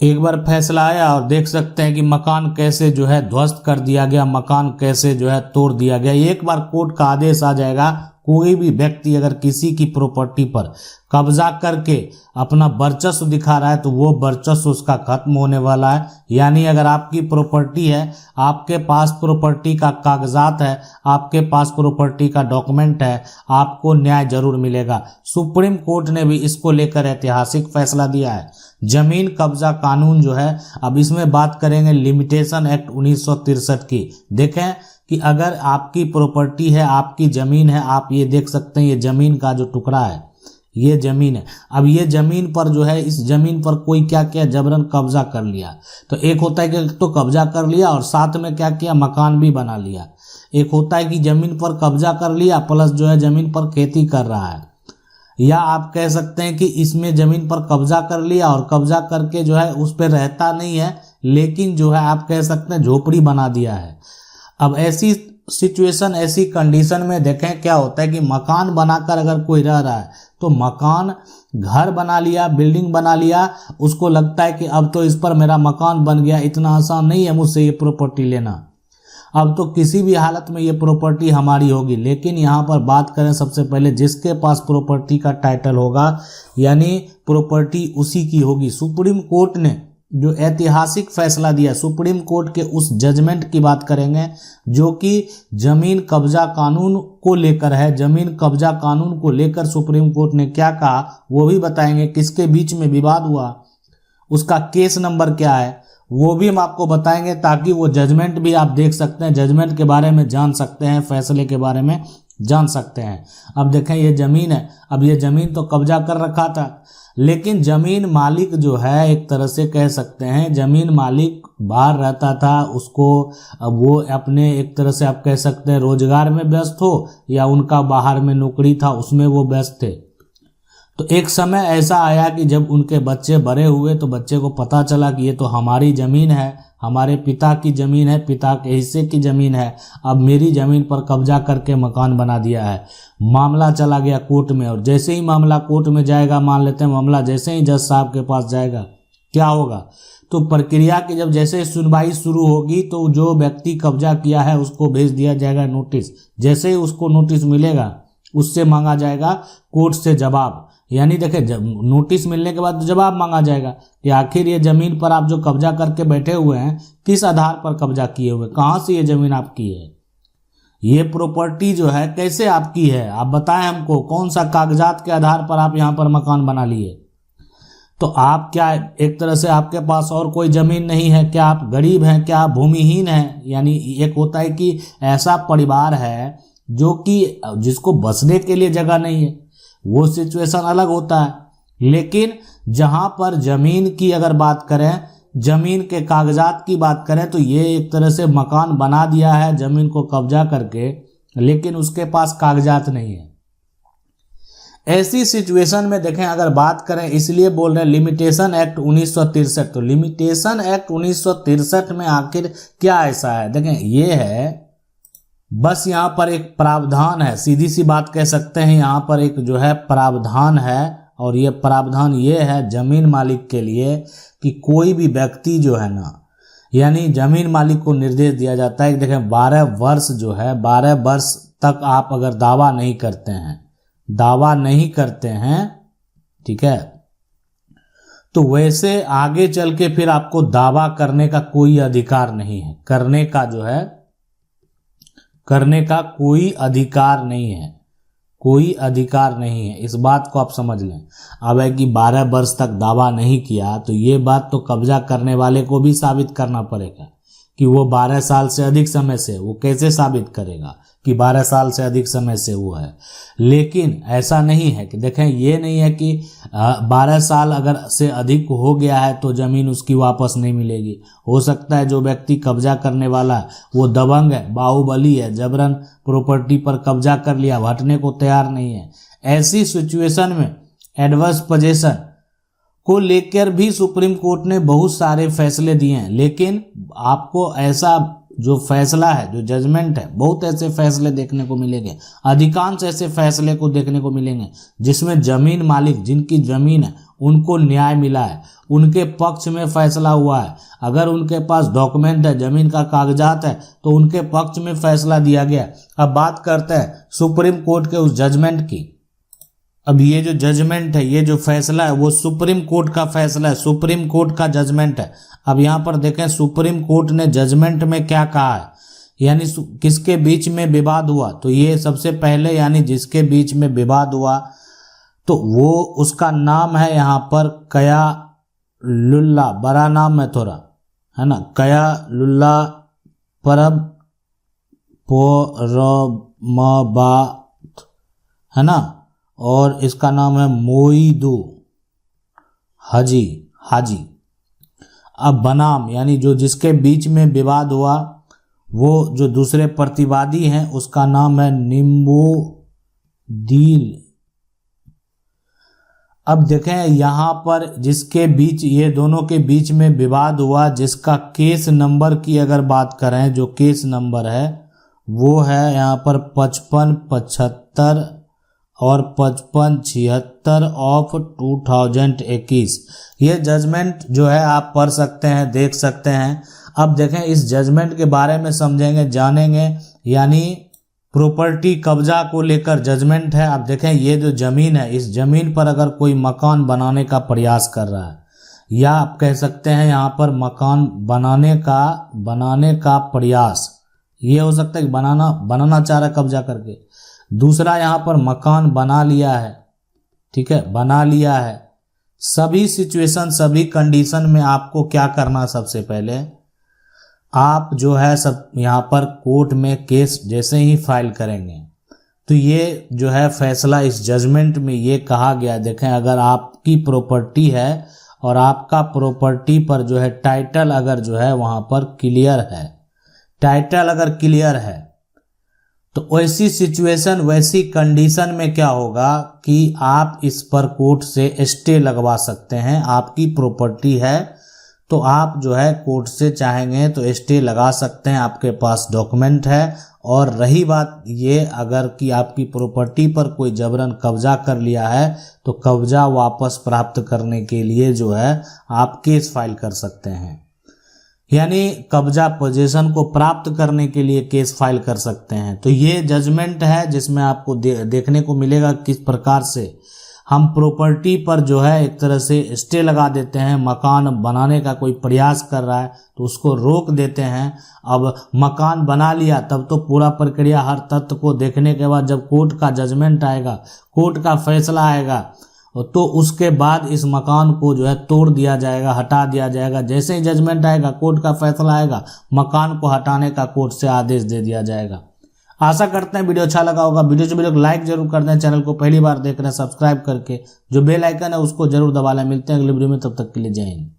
एक बार फैसला आया और देख सकते हैं कि मकान कैसे जो है ध्वस्त कर दिया गया, मकान कैसे जो है तोड़ दिया गया। एक बार कोर्ट का आदेश आ जाएगा, कोई भी व्यक्ति अगर किसी की प्रॉपर्टी पर कब्जा करके अपना वर्चस्व दिखा रहा है तो वो वर्चस्व उसका खत्म होने वाला है। यानी अगर आपकी प्रॉपर्टी है, आपके पास प्रॉपर्टी का कागजात है, आपके पास प्रॉपर्टी का डॉक्यूमेंट है, आपको न्याय जरूर मिलेगा। सुप्रीम कोर्ट ने भी इसको लेकर ऐतिहासिक फैसला दिया है। जमीन कब्जा कानून जो है, अब इसमें बात करेंगे लिमिटेशन एक्ट 1963 की। देखें कि अगर आपकी प्रॉपर्टी है, आपकी ज़मीन है, आप ये देख सकते हैं ये ज़मीन का जो टुकड़ा है, ये ज़मीन है। अब ये ज़मीन पर जो है, इस ज़मीन पर कोई क्या किया, जबरन कब्जा कर लिया। तो एक होता है कि तो कब्जा कर लिया और साथ में क्या किया, मकान भी बना लिया। एक होता है कि ज़मीन पर कब्जा कर लिया प्लस जो है ज़मीन पर खेती कर रहा है, या आप कह सकते हैं कि इसमें ज़मीन पर कब्जा कर लिया और कब्जा करके जो है उस पर रहता नहीं है, लेकिन जो है आप कह सकते हैं झोपड़ी बना दिया है। अब ऐसी सिचुएशन, ऐसी कंडीशन में देखें क्या होता है कि मकान बनाकर अगर कोई रह रहा है तो मकान, घर बना लिया, बिल्डिंग बना लिया, उसको लगता है कि अब तो इस पर मेरा मकान बन गया, इतना आसान नहीं है मुझसे ये प्रॉपर्टी लेना, अब तो किसी भी हालत में ये प्रॉपर्टी हमारी होगी। लेकिन यहाँ पर बात करें सबसे पहले जिसके पास प्रॉपर्टी का टाइटल होगा, यानी प्रॉपर्टी उसी की होगी। सुप्रीम कोर्ट ने जो ऐतिहासिक फैसला दिया, सुप्रीम कोर्ट के उस जजमेंट की बात करेंगे जो कि जमीन कब्जा कानून को लेकर है। जमीन कब्जा कानून को लेकर सुप्रीम कोर्ट ने क्या कहा वो भी बताएंगे। किसके बीच में विवाद हुआ, उसका केस नंबर क्या है, वो भी हम आपको बताएंगे, ताकि वो जजमेंट भी आप देख सकते हैं, जजमेंट के बारे में जान सकते हैं, फैसले के बारे में जान सकते हैं। अब देखें ये ज़मीन है, अब ये ज़मीन तो कब्जा कर रखा था, लेकिन ज़मीन मालिक जो है, एक तरह से कह सकते हैं ज़मीन मालिक बाहर रहता था, उसको अब वो अपने एक तरह से आप कह सकते हैं रोजगार में व्यस्त हो, या उनका बाहर में नौकरी था उसमें वो व्यस्त थे। तो एक समय ऐसा आया कि जब उनके बच्चे बड़े हुए तो बच्चे को पता चला कि ये तो हमारी ज़मीन है, हमारे पिता की ज़मीन है, पिता के हिस्से की ज़मीन है, अब मेरी ज़मीन पर कब्जा करके मकान बना दिया है। मामला चला गया कोर्ट में, और जैसे ही मामला कोर्ट में जाएगा, मान लेते हैं मामला जैसे ही जज साहब के पास जाएगा, क्या होगा, तो प्रक्रिया की जब जैसे सुनवाई शुरू होगी तो जो व्यक्ति कब्जा किया है उसको भेज दिया जाएगा नोटिस। जैसे ही उसको नोटिस मिलेगा उससे मांगा जाएगा कोर्ट से जवाब। यानी देखे नोटिस मिलने के बाद जवाब मांगा जाएगा कि आखिर ये ज़मीन पर आप जो कब्जा करके बैठे हुए हैं किस आधार पर कब्जा किए हुए, कहाँ से ये ज़मीन आपकी है, ये प्रॉपर्टी जो है कैसे आपकी है, आप बताएं हमको, कौन सा कागजात के आधार पर आप यहाँ पर मकान बना लिए। तो आप क्या एक तरह से आपके पास और कोई ज़मीन नहीं है, क्या आप गरीब हैं, क्या आप भूमिहीन हैं। यानी एक होता है कि ऐसा परिवार है जो कि जिसको बसने के लिए जगह नहीं है, वो सिचुएशन अलग होता है। लेकिन जहाँ पर ज़मीन की अगर बात करें, ज़मीन के कागजात की बात करें, तो ये एक तरह से मकान बना दिया है ज़मीन को कब्जा करके, लेकिन उसके पास कागजात नहीं है। ऐसी सिचुएशन में देखें अगर बात करें, इसलिए बोल रहे हैं लिमिटेशन एक्ट 1963। तो लिमिटेशन एक्ट 1963 में आखिर क्या ऐसा है, देखें ये है, बस यहाँ पर एक प्रावधान है, सीधी सी बात कह सकते हैं, यहाँ पर एक जो है प्रावधान है, और ये प्रावधान ये है जमीन मालिक के लिए कि कोई भी व्यक्ति जो है ना, यानी जमीन मालिक को निर्देश दिया जाता है कि देखें 12 वर्ष जो है, 12 वर्ष तक आप अगर दावा नहीं करते हैं, ठीक है, तो वैसे आगे चल के फिर आपको दावा करने का कोई अधिकार नहीं है, करने का कोई अधिकार नहीं है, कोई अधिकार नहीं है। इस बात को आप समझ लें। अब है कि 12 वर्ष तक दावा नहीं किया तो ये बात तो कब्जा करने वाले को भी साबित करना पड़ेगा कि वो 12 साल से अधिक समय से, वो कैसे साबित करेगा कि 12 साल से अधिक समय से वो है। लेकिन ऐसा नहीं है कि देखें, ये नहीं है कि 12 साल अगर से अधिक हो गया है तो ज़मीन उसकी वापस नहीं मिलेगी। हो सकता है जो व्यक्ति कब्जा करने वाला है वो दबंग है, बाहुबली है, जबरन प्रॉपर्टी पर कब्जा कर लिया, हटने को तैयार नहीं है। ऐसी सिचुएशन में एडवर्स पोजेशन को लेकर भी सुप्रीम कोर्ट ने बहुत सारे फैसले दिए हैं। लेकिन आपको ऐसा जो फैसला है, जो जजमेंट है, बहुत ऐसे फैसले देखने को मिलेंगे, अधिकांश ऐसे फैसले को देखने को मिलेंगे जिसमें जमीन मालिक, जिनकी जमीन है, उनको न्याय मिला है, उनके पक्ष में फैसला हुआ है। अगर उनके पास डॉक्यूमेंट है, जमीन का कागजात है, तो उनके पक्ष में फैसला दिया गया। अब बात करते हैं सुप्रीम कोर्ट के उस जजमेंट की। अब ये जो जजमेंट है, ये जो फैसला है, वो सुप्रीम कोर्ट का फैसला है, सुप्रीम कोर्ट का जजमेंट है। अब यहाँ पर देखें सुप्रीम कोर्ट ने जजमेंट में क्या कहा है, यानी किसके बीच में विवाद हुआ। तो ये सबसे पहले यानी जिसके बीच में विवाद हुआ तो वो उसका नाम है यहाँ पर कयालुल्लाह, बड़ा नाम है थोड़ा, है ना, कयालुल्लाह परब पोरमबात, है ना, और इसका नाम है मोईदू हाजी। अब बनाम यानी जो जिसके बीच में विवाद हुआ वो जो दूसरे प्रतिवादी हैं उसका नाम है निम्बोदीन। अब देखें यहाँ पर जिसके बीच ये दोनों के बीच में विवाद हुआ, जिसका केस नंबर की अगर बात करें, जो केस नंबर है वो है यहाँ पर 5575 और 5576 ऑफ 2021। ये जजमेंट जो है आप पढ़ सकते हैं, देख सकते हैं। अब देखें इस जजमेंट के बारे में समझेंगे, जानेंगे, यानी प्रॉपर्टी कब्जा को लेकर जजमेंट है। अब देखें ये जो ज़मीन है, इस ज़मीन पर अगर कोई मकान बनाने का प्रयास कर रहा है, या आप कह सकते हैं यहाँ पर मकान बनाने का प्रयास, ये हो सकता है कि बनाना चाह रहा है कब्जा करके। दूसरा यहाँ पर मकान बना लिया है, ठीक है, बना लिया है। सभी सिचुएशन, सभी कंडीशन में आपको क्या करना, सबसे पहले आप जो है सब यहाँ पर कोर्ट में केस जैसे ही फाइल करेंगे तो ये जो है फैसला इस जजमेंट में ये कहा गया, देखें अगर आपकी प्रॉपर्टी है और आपका प्रॉपर्टी पर जो है टाइटल अगर जो है वहाँ पर क्लियर है, टाइटल अगर क्लियर है, तो वैसी सिचुएशन, वैसी कंडीशन में क्या होगा कि आप इस पर कोर्ट से स्टे लगवा सकते हैं। आपकी प्रॉपर्टी है तो आप जो है कोर्ट से चाहेंगे तो स्टे लगा सकते हैं, आपके पास डॉक्यूमेंट है। और रही बात ये अगर कि आपकी प्रॉपर्टी पर कोई जबरन कब्जा कर लिया है तो कब्जा वापस प्राप्त करने के लिए जो है आप केस फाइल कर सकते हैं, यानी कब्जा पोजीशन को प्राप्त करने के लिए केस फाइल कर सकते हैं। तो ये जजमेंट है जिसमें आपको देखने को मिलेगा किस प्रकार से हम प्रॉपर्टी पर जो है एक तरह से स्टे लगा देते हैं। मकान बनाने का कोई प्रयास कर रहा है तो उसको रोक देते हैं। अब मकान बना लिया तब तो पूरा प्रक्रिया, हर तथ्य को देखने के बाद जब कोर्ट का जजमेंट आएगा, कोर्ट का फैसला आएगा, तो उसके बाद इस मकान को जो है तोड़ दिया जाएगा, हटा दिया जाएगा। जैसे ही जजमेंट आएगा, कोर्ट का फैसला आएगा, मकान को हटाने का कोर्ट से आदेश दे दिया जाएगा। आशा करते हैं वीडियो अच्छा लगा होगा। वीडियो को लाइक जरूर कर दें, चैनल को पहली बार देख रहे हैं सब्सक्राइब करके, जो बेल आइकन है उसको जरूर दबा लें। मिलते हैं अगली वीडियो में, तब तक के लिए जय हिंद।